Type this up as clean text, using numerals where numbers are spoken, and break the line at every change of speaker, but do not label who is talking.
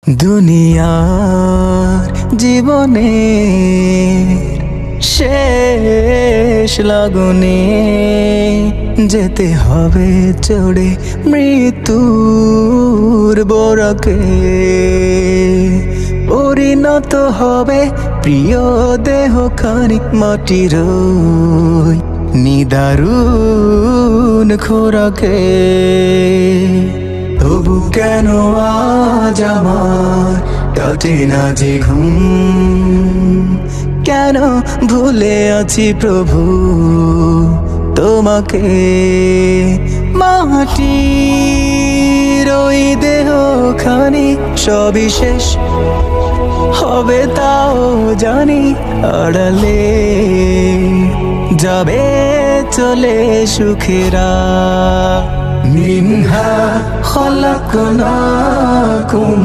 দুনিয়ার জীবনে শেষ লগনে যেতে হবে চড়ে মৃত্যুর বরকে, পরিণত হবে প্রিয় দেহ খানিক মাটির নিদারুণ খোরাকে। তবু কেন আজ আমার কাটে না যে ঘুম, কেন ভুলে আছি প্রভু তোমাকে। মাটির ওই দেহ খানি সবই শেষ হবে তাও জানি, আড়ালে যাবে চলে সুখেরা। মিনহা খলাকনাকুম